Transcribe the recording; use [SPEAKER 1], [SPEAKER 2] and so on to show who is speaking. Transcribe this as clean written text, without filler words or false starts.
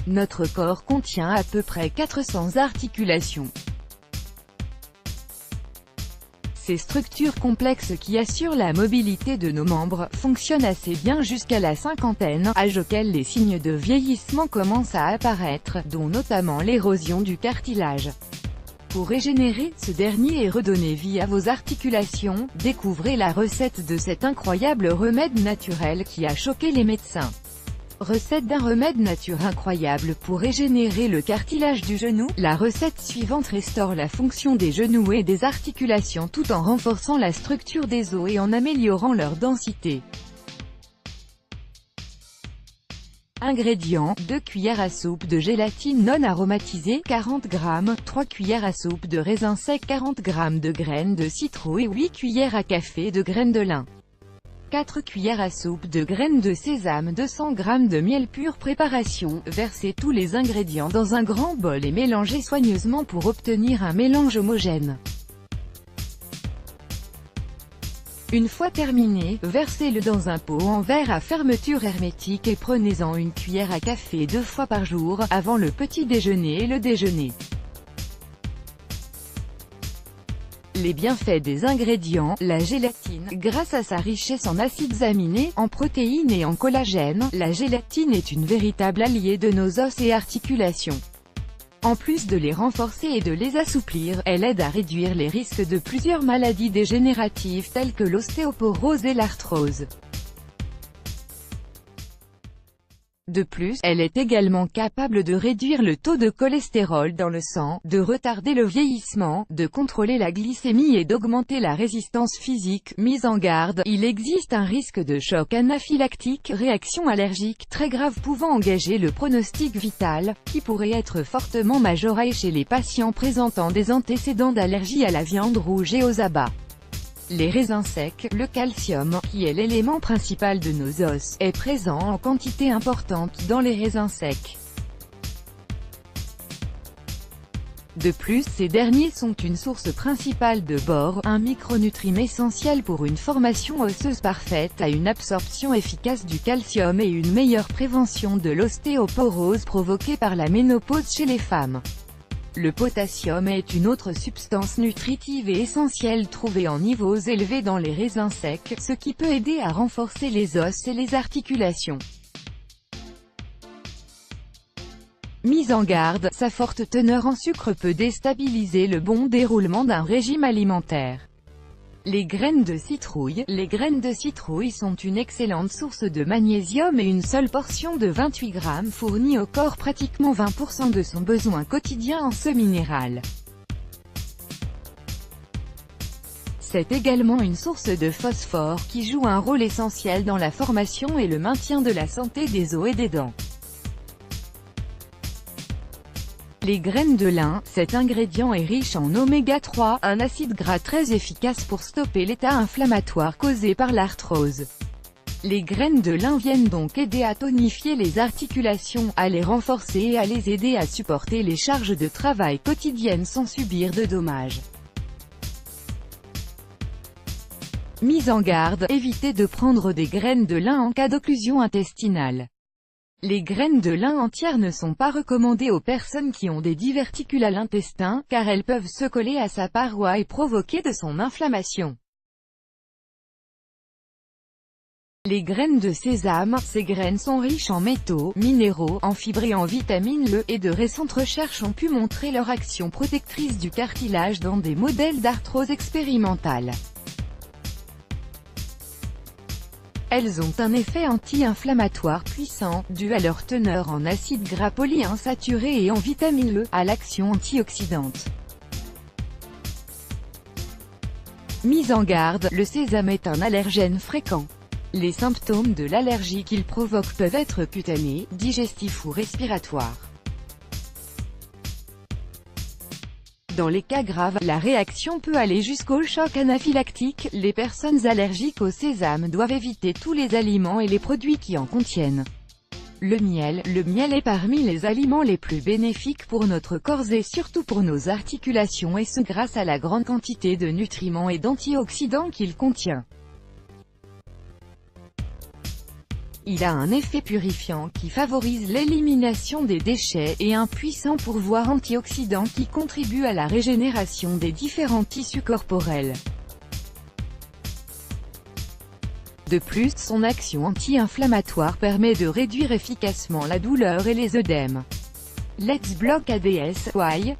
[SPEAKER 1] Notre corps contient à peu près 400 articulations. Ces structures complexes qui assurent la mobilité de nos membres, fonctionnent assez bien jusqu'à la cinquantaine, âge auquel les signes de vieillissement commencent à apparaître, dont notamment l'érosion du cartilage. Pour régénérer ce dernier et redonner vie à vos articulations, découvrez la recette de cet incroyable remède naturel qui a choqué les médecins. Recette d'un remède nature incroyable pour régénérer le cartilage du genou. La recette suivante restaure la fonction des genoux et des articulations tout en renforçant la structure des os et en améliorant leur densité. Ingrédients: 2 cuillères à soupe de gélatine non aromatisée, 40 g, 3 cuillères à soupe de raisin sec, 40 g de graines de citrouille, 8 cuillères à café de graines de lin. 4 cuillères à soupe de graines de sésame, 200 g de miel pur. Préparation: versez tous les ingrédients dans un grand bol et mélangez soigneusement pour obtenir un mélange homogène. Une fois terminé, versez-le dans un pot en verre à fermeture hermétique et prenez-en une cuillère à café 2 fois par jour, avant le petit déjeuner et le déjeuner. Les bienfaits des ingrédients: la gélatine, grâce à sa richesse en acides aminés, en protéines et en collagène, la gélatine est une véritable alliée de nos os et articulations. En plus de les renforcer et de les assouplir, elle aide à réduire les risques de plusieurs maladies dégénératives telles que l'ostéoporose et l'arthrose. De plus, elle est également capable de réduire le taux de cholestérol dans le sang, de retarder le vieillissement, de contrôler la glycémie et d'augmenter la résistance physique. Mise en garde, il existe un risque de choc anaphylactique, réaction allergique très grave pouvant engager le pronostic vital, qui pourrait être fortement majoré chez les patients présentant des antécédents d'allergie à la viande rouge et aux abats. Les raisins secs, le calcium, qui est l'élément principal de nos os, est présent en quantité importante dans les raisins secs. De plus, ces derniers sont une source principale de bore, un micronutriment essentiel pour une formation osseuse parfaite, à une absorption efficace du calcium et une meilleure prévention de l'ostéoporose provoquée par la ménopause chez les femmes. Le potassium est une autre substance nutritive et essentielle trouvée en niveaux élevés dans les raisins secs, ce qui peut aider à renforcer les os et les articulations. Mise en garde, sa forte teneur en sucre peut déstabiliser le bon déroulement d'un régime alimentaire. Les graines de citrouille. Les graines de citrouille sont une excellente source de magnésium et une seule portion de 28 g fournit au corps pratiquement 20% de son besoin quotidien en ce minéral. C'est également une source de phosphore qui joue un rôle essentiel dans la formation et le maintien de la santé des os et des dents. Les graines de lin. Cet ingrédient est riche en oméga 3, un acide gras très efficace pour stopper l'état inflammatoire causé par l'arthrose. Les graines de lin viennent donc aider à tonifier les articulations, à les renforcer et à les aider à supporter les charges de travail quotidiennes sans subir de dommages. Mise en garde, évitez de prendre des graines de lin en cas d'occlusion intestinale. Les graines de lin entières ne sont pas recommandées aux personnes qui ont des diverticules à l'intestin, car elles peuvent se coller à sa paroi et provoquer de son inflammation. Les graines de sésame. Ces graines sont riches en métaux, minéraux, en fibres et en vitamine E, et de récentes recherches ont pu montrer leur action protectrice du cartilage dans des modèles d'arthrose expérimentale. Elles ont un effet anti-inflammatoire puissant, dû à leur teneur en acides gras polyinsaturés et en vitamine E, à l'action antioxydante. Mise en garde, le sésame est un allergène fréquent. Les symptômes de l'allergie qu'il provoque peuvent être cutanés, digestifs ou respiratoires. Dans les cas graves, la réaction peut aller jusqu'au choc anaphylactique. Les personnes allergiques au sésame doivent éviter tous les aliments et les produits qui en contiennent. Le miel est parmi les aliments les plus bénéfiques pour notre corps et surtout pour nos articulations, et ce grâce à la grande quantité de nutriments et d'antioxydants qu'il contient. Il a un effet purifiant qui favorise l'élimination des déchets et un puissant pourvoir antioxydant qui contribue à la régénération des différents tissus corporels. De plus, son action anti-inflammatoire permet de réduire efficacement la douleur et les œdèmes. Let's Block ADS, Why?